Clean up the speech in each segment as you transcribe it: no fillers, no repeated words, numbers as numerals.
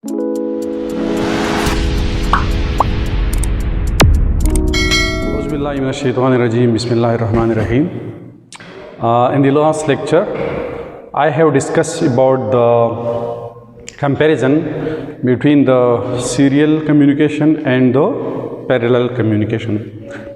Bismillahirrahmanirrahim. Bismillahirrahmanirrahim. In the last lecture, I have discussed about the comparison between the serial communication and the parallel communication.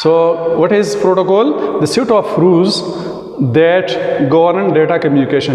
So what is protocol? The set of rules that govern data communication.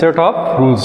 set of rules.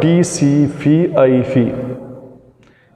TCP/IP,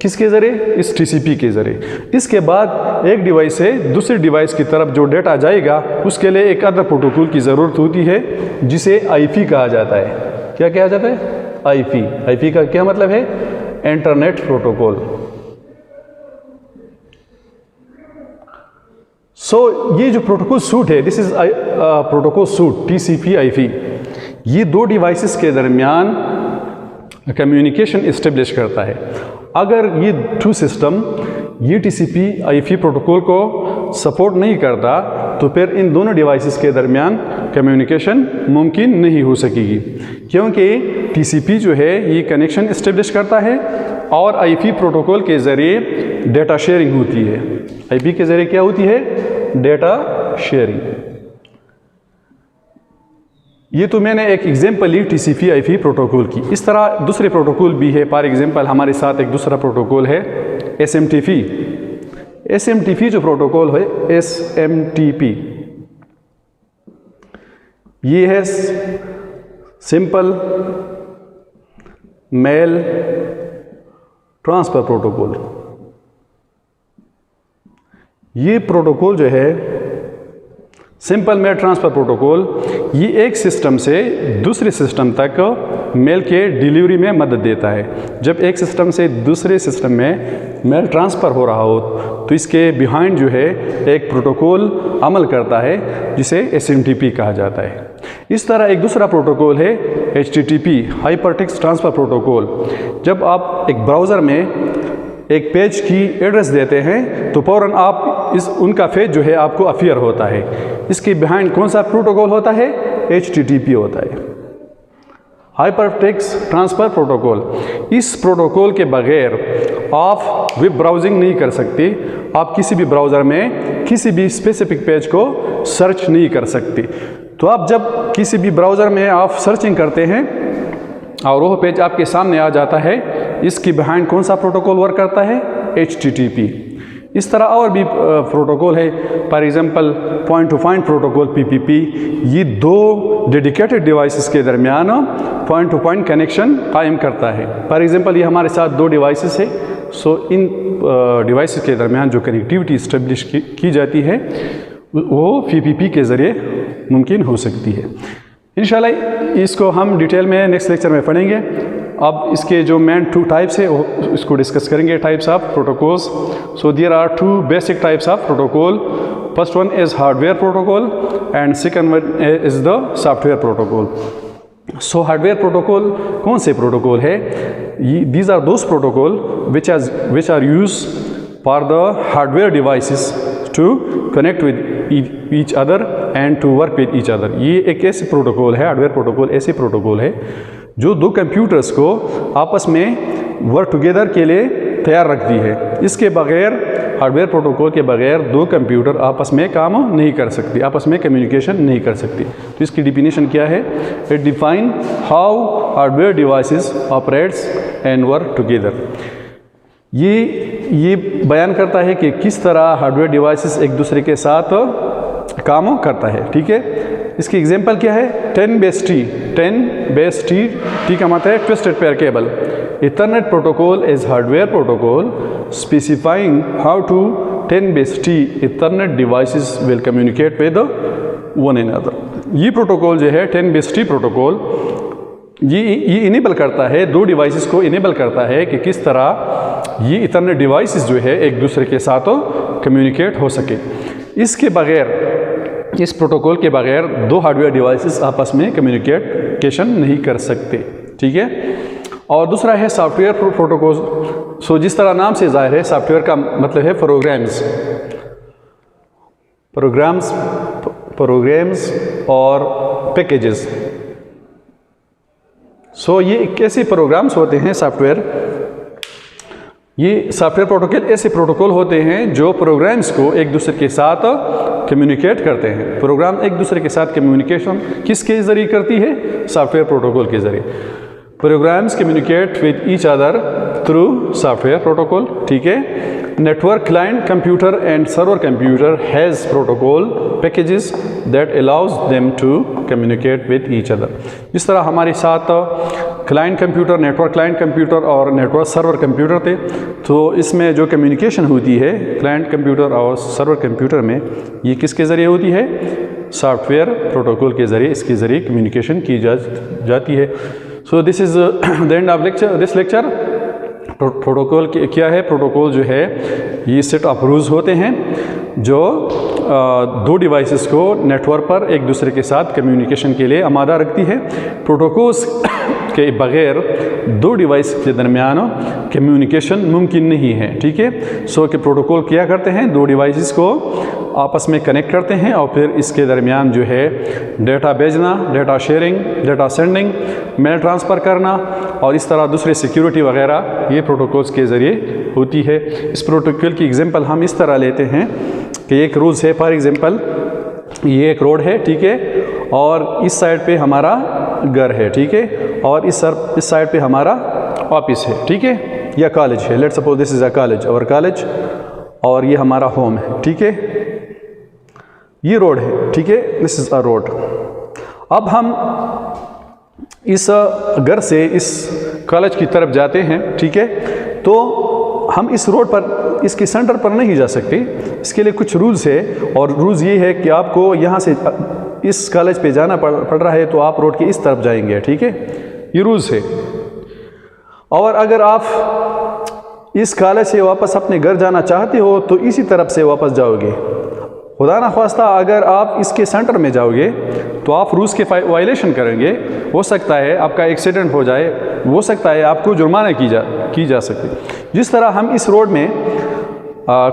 کس کے ذریعے؟ اس TCP کے ذریعے. اس کے بعد ایک device سے دوسری ڈیوائس کی طرف جو ڈیٹا جائے گا اس کے لیے ایک ادر پروٹوکول کی ضرورت ہوتی ہے جسے IP کہا جاتا ہے. کیا کہا جاتا ہے؟ IP کا کیا مطلب ہے؟ Internet protocol. یہ جو پروٹوکول سوٹ ہے، دس از پروٹوکول سوٹ TCP/IP. یہ دو ڈیوائسز کے درمیان کمیونیکیشن اسٹیبلش کرتا ہے. اگر یہ ٹو سسٹم یہ TCP/IP پروٹوکول کو سپورٹ نہیں کرتا تو پھر ان دونوں ڈیوائسز کے درمیان کمیونیکیشن ممکن نہیں ہو سکے گی، کیونکہ TCP جو ہے یہ کنیکشن اسٹیبلش کرتا ہے اور IP پروٹوکول کے ذریعے ڈیٹا شیئرنگ ہوتی ہے. IP کے ذریعے کیا ہوتی ہے؟ Data sharing. یہ تو میں نے ایک ایگزامپل لی TCP/IP پروٹوکول کی. اس طرح دوسرے پروٹوکول بھی ہے. فار ایگزامپل ہمارے ساتھ ایک دوسرا پروٹوکول ہے SMTP. SMTP جو پروٹوکول ہے SMTP یہ ہے سمپل میل ٹرانسفر پروٹوکول. یہ پروٹوکول جو ہے سمپل میل ٹرانسفر پروٹوکول یہ ایک سسٹم سے دوسرے سسٹم تک میل کے ڈیلیوری میں مدد دیتا ہے. جب ایک سسٹم سے دوسرے سسٹم میں میل ٹرانسفر ہو رہا ہو تو اس کے بیہائنڈ جو ہے ایک پروٹوکول عمل کرتا ہے جسے SMTP کہا جاتا ہے. اس طرح ایک دوسرا پروٹوکول ہے HTTP hyper text transfer protocol. جب آپ ایک براؤزر میں ایک پیج کی ایڈریس دیتے ہیں تو فوراً ان کا پیج جو ہے آپ کو اپیئر ہوتا ہے. اس کے بیہائنڈ کون سا پروٹوکول ہوتا ہے؟ HTTP ہوتا ہے، ہائپر ٹیکسٹ ٹرانسفر پروٹوکول. اس پروٹوکول کے بغیر آپ ویب براؤزنگ نہیں کر سکتے. آپ کسی بھی براؤزر میں کسی بھی اسپیسیفک پیج کو سرچ نہیں کر سکتے. تو آپ جب کسی بھی براؤزر میں آپ سرچنگ کرتے ہیں اور وہ پیج آپ کے سامنے آ جاتا ہے، اس کی بیہائنڈ کون سا پروٹوکول ورک کرتا ہے؟ HTTP. اس طرح اور بھی پروٹوکول ہے. For example point to point protocol PPP. یہ دو ڈیڈیکیٹڈ ڈیوائسز کے درمیان پوائنٹ ٹو پوائنٹ کنیکشن قائم کرتا ہے. فار ایگزامپل یہ ہمارے ساتھ دو ڈیوائسز ہے. ان ڈیوائسز کے درمیان جو کنیکٹیوٹی اسٹیبلش کی جاتی ہے وہ PPP کے ذریعے ممکن ہو سکتی ہے. انشاءاللہ اس کو ہم ڈیٹیل میں نیکسٹ لیکچر میں پڑھیں گے. اب اس کے جو مین 2 ٹائپس ہے اس کو ڈسکس کریں گے. Types of protocols. So there are 2 basic types of protocol. First one is hardware protocol and second one is the software protocol. So hardware protocol کون سے پروٹوکول ہے؟ These are those protocol which are used for the hardware devices to connect with each other and to work with each other. یہ ایک ایسے protocol ہے، hard where protocol ایسے protocol ہے جو دو کمپیوٹرز کو آپس میں ورک ٹوگیدر کے لیے تیار رکھتی ہے. اس کے بغیر ہارڈ ویئر پروٹوکول کے بغیر دو کمپیوٹر آپس میں کام نہیں کر سکتی، آپس میں کمیونیکیشن نہیں کر سکتی. تو اس کی ڈیفینیشن کیا ہے؟ It define how hard where devices operates and work together. یہ بیان کرتا ہے کہ کس طرح ہارڈ ویئر ڈیوائسز ایک دوسرے کے ساتھ کام کرتا ہے. ٹھیک ہے، اس کی ایگزامپل کیا ہے؟ 10 بیس ٹی کا مطلب ہے twisted pair cable. Ethernet protocol is hardware protocol specifying how to 10 base T Ethernet devices will communicate with one another. یہ پروٹوکول جو ہے 10 بیس ٹی پروٹوکول یہ انیبل کرتا ہے، دو ڈیوائسز کو انیبل کرتا ہے کہ کس طرح یہ ایتھرنیٹ ڈیوائسز جو ہے ایک دوسرے کے ساتھ کمیونیکیٹ ہو سکے. اس کے بغیر، اس پروٹوکول کے بغیر دو ہارڈ ویئر ڈیوائسز آپس میں کمیونیکیشن نہیں کر سکتے. ٹھیک ہے. اور دوسرا ہے سافٹ ویئر پروٹوکول. سو جس طرح نام سے ظاہر ہے سافٹ ویئر کا مطلب ہے پروگرامز اور پیکیجز. سو یہ کیسے پروگرامز ہوتے ہیں سافٹ ویئر؟ یہ سافٹ ویئر پروٹوکول ایسے پروٹوکول ہوتے ہیں جو پروگرامز کو ایک دوسرے کے ساتھ کمیونیکیٹ کرتے ہیں. پروگرام ایک دوسرے کے ساتھ کمیونیکیشن کس کے ذریعے کرتی ہے؟ سافٹ ویئر پروٹوکول کے ذریعے. Programs communicate with each other through software protocol. ٹھیک ہے. Network client computer and server computer has protocol packages that allows them to communicate with each other. جس طرح ہمارے ساتھ client computer, network client computer اور network server computer تھے. تو اس میں جو کمیونیکیشن ہوتی ہے کلائنٹ کمپیوٹر اور سرور کمپیوٹر میں، یہ کس کے ذریعے ہوتی ہے؟ سافٹ ویئر پروٹوکول کے ذریعے، اس کے ذریعے کمیونیکیشن کی جاتی ہے. So this is the end of this lecture. Protocol کیا ہے؟ پروٹوکول جو ہے یہ سیٹ آف رولز ہوتے ہیں جو دو ڈیوائسز کو نیٹ ورک پر ایک دوسرے کے ساتھ کمیونیکیشن کے لیے آمادہ رکھتی ہے. پروٹوکولز کے بغیر دو ڈیوائس کے درمیان کمیونیکیشن ممکن نہیں ہے. ٹھیک ہے. سو کہ پروٹوکول کیا کرتے ہیں؟ دو ڈیوائسز کو آپس میں کنیکٹ کرتے ہیں اور پھر اس کے درمیان جو ہے ڈیٹا بھیجنا، ڈیٹا شیئرنگ، ڈیٹا سینڈنگ، میل ٹرانسفر کرنا اور اس طرح دوسرے سیکیورٹی وغیرہ یہ پروٹوکولز کے ذریعے ہوتی ہے. اس پروٹوکول کی اگزامپل ہم اس طرح لیتے ہیں کہ ایک رولز ہے. فار ایگزامپل یہ ایک روڈ ہے، ٹھیک ہے، اور اس سائڈ پہ ہمارا گھر ہے، ٹھیک ہے، اور اس سائڈ پہ ہمارا آفس ہے، ٹھیک ہے، یا کالج ہے. Let suppose this is a college, اور کالج، اور یہ ہمارا ہوم ہے، ٹھیک ہے. یہ روڈ ہے، ٹھیک ہے، دس از اے روڈ. اب ہم اس گھر سے اس کالج کی طرف جاتے ہیں، ٹھیک ہے. تو ہم اس روڈ پر، اس کے سینٹر پر نہیں جا سکتے. اس کے لیے کچھ رولز ہے، اور رولز یہ ہے کہ آپ کو یہاں سے اس کالج پہ جانا پڑ رہا ہے تو آپ روڈ کے اس طرف جائیں گے، ٹھیک ہے. یہ رولز ہے. اور اگر آپ اس کالج سے واپس اپنے گھر جانا چاہتے ہو تو اسی طرف سے واپس جاؤ گے. خدا نخواستہ اگر آپ اس کے سینٹر میں جاؤ گے تو آپ رولز کے وائلیشن کریں گے. ہو سکتا ہے آپ کا ایکسیڈنٹ ہو جائے، ہو سکتا ہے آپ کو جرمانہ کی جا سکے. جس طرح ہم اس روڈ میں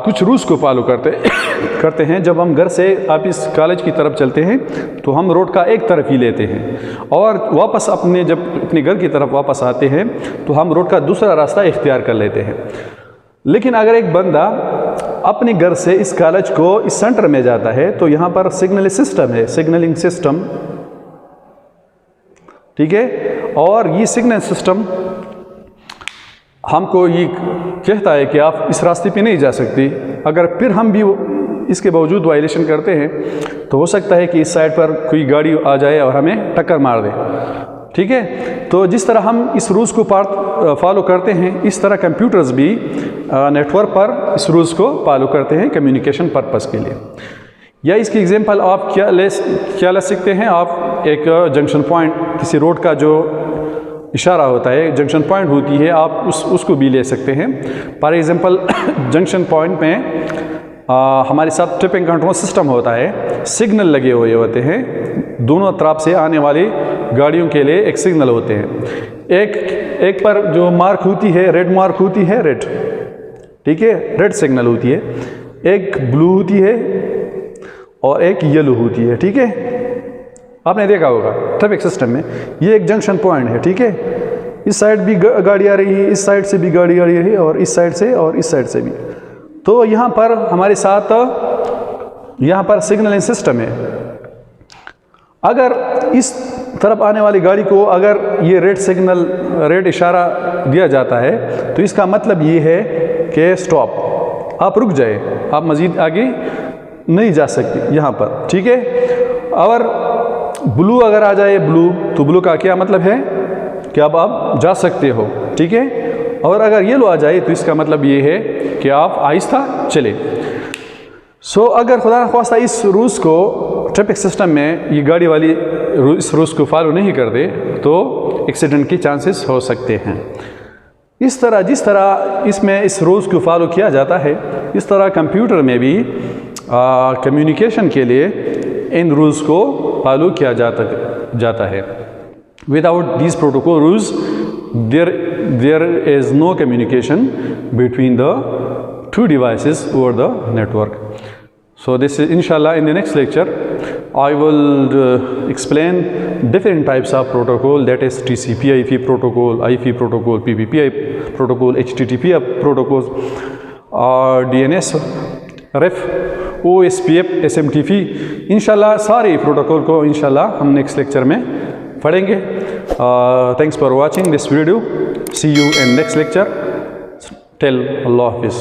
کچھ رولز کو فالو کرتے ہیں. جب ہم گھر سے آپ اس کالج کی طرف چلتے ہیں تو ہم روڈ کا ایک طرف ہی لیتے ہیں، اور واپس جب اپنے گھر کی طرف واپس آتے ہیں تو ہم روڈ کا دوسرا راستہ اختیار کر لیتے ہیں. لیکن اگر ایک بندہ اپنے گھر سے اس کالج کو اس سینٹر میں جاتا ہے تو یہاں پر سگنل سسٹم ہے، سگنلنگ سسٹم، ٹھیک ہے. اور یہ سگنل سسٹم ہم کو یہ کہتا ہے کہ آپ اس راستے پہ نہیں جا سکتے. اگر پھر ہم بھی اس کے باوجود وائلیشن کرتے ہیں تو ہو سکتا ہے کہ اس سائڈ پر کوئی گاڑی آ جائے اور ہمیں ٹکر مار دے، ٹھیک ہے. تو جس طرح ہم اس رولز کو فالو کرتے ہیں، اس طرح کمپیوٹرز بھی نیٹ ورک پر اس رولز کو فالو کرتے ہیں کمیونیکیشن پرپس کے لیے. یا اس کی ایگزامپل آپ کیا لے سکتے ہیں؟ آپ ایک جنکشن پوائنٹ، کسی روڈ کا جو اشارہ ہوتا ہے، جنکشن پوائنٹ ہوتی ہے، آپ اس کو بھی لے سکتے ہیں. فار ایگزامپل جنکشن پوائنٹ میں ہمارے ساتھ ٹرپنگ کنٹرول سسٹم ہوتا ہے. سگنل لگے ہوئے ہوتے ہیں، دونوں طرف سے آنے والی گاڑیوں کے لیے ایک سگنل ہوتے ہیں. ایک پر جو مارک ہوتی ہے، ریڈ مارک ہوتی ہے، ریڈ، ٹھیک ہے، ریڈ سگنل ہوتی ہے. ایک بلو ہوتی ہے اور ایک یلو ہوتی ہے، ٹھیک ہے. آپ نے دیکھا ہوگا ٹریفک سسٹم میں. یہ ایک جنکشن پوائنٹ ہے، ٹھیک ہے. اس سائڈ بھی گاڑی آ رہی ہے، اس سائڈ سے بھی گاڑی آ رہی ہے، اور اس سائڈ سے اور اس سائڈ سے بھی. تو یہاں پر ہمارے ساتھ یہاں پر سگنلنگ سسٹم ہے. اگر اس طرف آنے والی گاڑی کو اگر یہ ریڈ سگنل، ریڈ اشارہ دیا جاتا ہے تو اس کا مطلب یہ ہے کہ سٹاپ، آپ رک جائے، آپ مزید آگے نہیں جا سکتے یہاں پر، ٹھیک ہے. اور بلو اگر آ جائے، بلو، تو بلو کا کیا مطلب ہے کہ اب آپ جا سکتے ہو، ٹھیک ہے. اور اگر یلو آ جائے تو اس کا مطلب یہ ہے کہ آپ آہستہ چلے. سو اگر خدا نخواستہ اس رولز کو ٹریفک سسٹم میں یہ گاڑی والی اس رولز کو فالو نہیں کرتے تو ایکسیڈنٹ کے چانسز ہو سکتے ہیں. اس طرح جس طرح اس میں اس رولز کو فالو کیا جاتا ہے، اس طرح کمپیوٹر میں بھی کمیونیکیشن کے لیے ان رولز کو فالو کیا جاتا ہے. Without these protocol rules there is no communication between the two devices over the network. So this is inshallah in the next lecture I will explain different types of protocol, that is TCP/IP protocol, IP protocol, PPPI protocol, HTTP protocols, DNS, REF, OSPF, SMTP. انشاءاللہ سارے protocol کو انشاءاللہ ہم next lecture میں پڑھیں گے. Thanks for watching this video. See you in next lecture. Till Allah Hafiz.